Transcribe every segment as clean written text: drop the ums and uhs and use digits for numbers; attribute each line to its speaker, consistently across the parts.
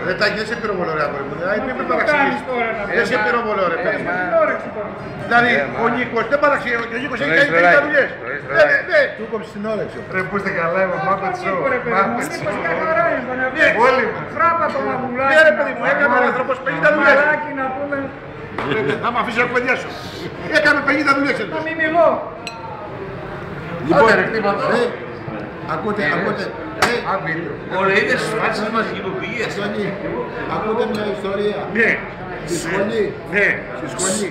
Speaker 1: Δεν σε πυροβολώ ρε αγόρι μου, δηλαδή μην με παραξηγείς. Δεν σε πυροβολώ ρε παιδί. Δηλαδή ο Νίκος δεν παραξηγεί, ο Νίκος έχει κάνει 50 δουλειές. Του κόψεις την όρεξη.
Speaker 2: Ρε που είστε καλά, είμαι Muppet Show.
Speaker 1: Όλοι μου.
Speaker 3: Φράπα το μαγουλάκι.
Speaker 1: Ναι ρε παιδί μου, έκανε ο άνθρωπος 50 δουλειές.
Speaker 3: Μαγουλάκι να πούμε.
Speaker 1: Θα μ' αφήσεις να κουβεντιά σου. Έκανε 50 δουλειές.
Speaker 3: Να μην μιλώ.
Speaker 1: Λοιπόν, ακούτε.
Speaker 4: Ωραία, είδες τις φάσεις μας γυμνοποιίες.
Speaker 1: Ακούτε μια ιστορία.
Speaker 2: Ναι.
Speaker 1: Στη σχολή.
Speaker 2: Ναι.
Speaker 1: Στη σχολή.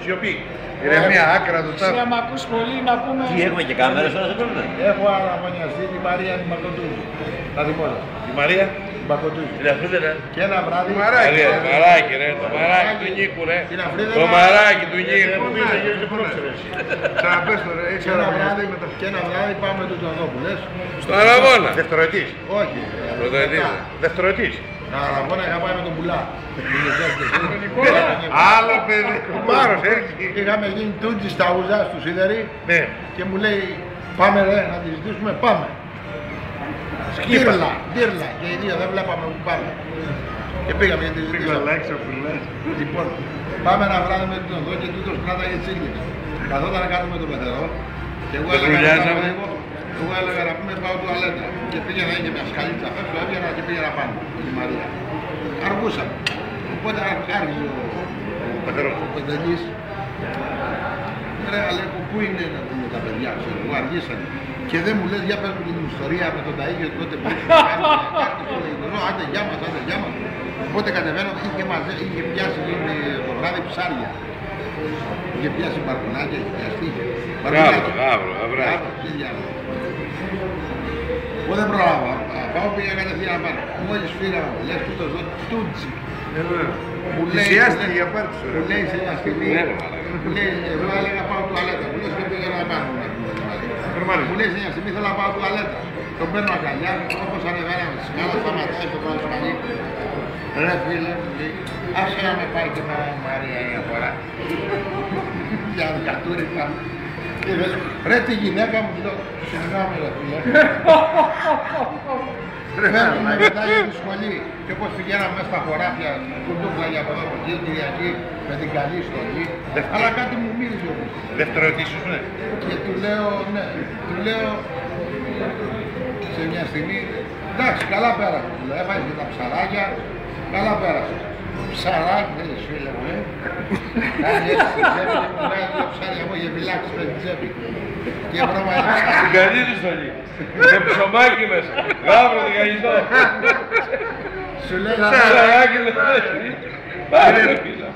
Speaker 2: Σιωπή. Ηρεμία, άκρα του
Speaker 3: Εσύ άμα ακούς σχολή να πούμε...
Speaker 4: Τι έχουμε και κάμερες τώρα δεν πρέπει.
Speaker 1: Έχω αναμονιαστεί τη Μαρία την Μπακοτούζη. Τα δημότα.
Speaker 2: Η Μαρία.
Speaker 1: Την Μπακοτούζη.
Speaker 4: Την αφρίδερα.
Speaker 1: Και ένα βράδυ.
Speaker 2: Το μαράκι ρε, το μαράκι του Νίκου ρε. Το μαράκι του Νίκου. Ξαναπες το ρε, έχεις αναμονιαστεί με το...
Speaker 1: Και ένα βράδυ πάμε του Τωδόπουλες.
Speaker 2: Στον Αραβώνα.
Speaker 1: Δευτεροετής. Όχι.
Speaker 2: Πρωτοετής. Δευτεροετής.
Speaker 1: Αραβώνα είχα πάει με τον Πουλά.
Speaker 2: Άλλο παιδί. Κουμπάρος έρχει.
Speaker 1: Είχαμε γίνει τούτζι στα ουζά του Σίδερη
Speaker 2: Ναι.
Speaker 1: και μου λέει πάμε ρε να τη ζητήσουμε, πάμε. Ντύρλα και οι δύο δεν βλέπαμε που πάμε. Και πήγαμε για τη ζητήσαμε. Λοιπόν, πάμε ένα βράδυ με τον εδώ και τούτος κράταγε τσίγκλες. Καθόταν κάτω με τον πεθερό και εγώ έλεγα να πούμε πάω τουαλέτα. Και πήγαινα, είχε μια σκαλίτσα απ' έξω, έβγαινα και πήγαινα πάνω, η Μαρία. Αργούσαμε. Οπότε άρχισε ο Πεντελής. Ρε Αλέκο, πού είναι να πούμε τα παιδιά, ξέρω εγώ, αργήσανε. Και δεν μου λες, για πες μου την ιστορία με τον Ταΐγιο τότε που είχε κάνει κάτι που λέει, άντε γεια μας. Οπότε κατεβαίνω, είχε πιάσει το βράδυ ψάρια. Είχε πιάσει μπαρκουνάκια, είχε πιαστεί. Εγώ δεν προλάβα. Πάω πήγα κατευθείαν πάνω. Μόλις φύγαμε, λες τούτος εδώ τούτσι. Μου λέει σε μια στιγμή, μου λέει εδώ έλεγα πάω τουαλέτα. Μου λέει και πήγαινα να πάνω. Μου λέει σε μια στιγμή θέλω να πάω τουαλέτα. Τον παίρνω αγκαλιά, όπως ανεβαίναμε στη σκάλα, σταματάει στο πρώτο σπανί. Ρε φίλε, μου λέει, άσε να με πάει και με Μαρία μια φορά. Για κατούρι πάμε. Ρε τη γυναίκα μου, λέω, συγγνώμη ρε φίλε. Φέρνουμε μετά για τη σχολή και όπως πηγαίναμε μέσα στα χωράφια, κουντούκλα για από εδώ από εκεί, Κυριακή, με την καλή στολή. Αλλά κάτι μου μίλησε όμως.
Speaker 2: Δευτεροετής σου, ναι.
Speaker 1: Και του λέω, ναι, του λέω σε μια στιγμή, εντάξει, καλά πέρασε. Του λέω, έφαγες και τα ψαράκια, καλά πέρασε. Ψαράκι, δεν λες φίλε μου, κάνει έτσι στην τσέπη και μου βγάζει το ψάρι, εγώ είχε φυλάξει με την τσέπη. Και βρώμα είναι ψάρι.
Speaker 2: Την καλή του στολή. Με ψωμάκι μέσα. Γάβρο την καγιτό.
Speaker 1: Σου λέει,
Speaker 2: Ψαράκι λέει. Πάρε ρε φίλε.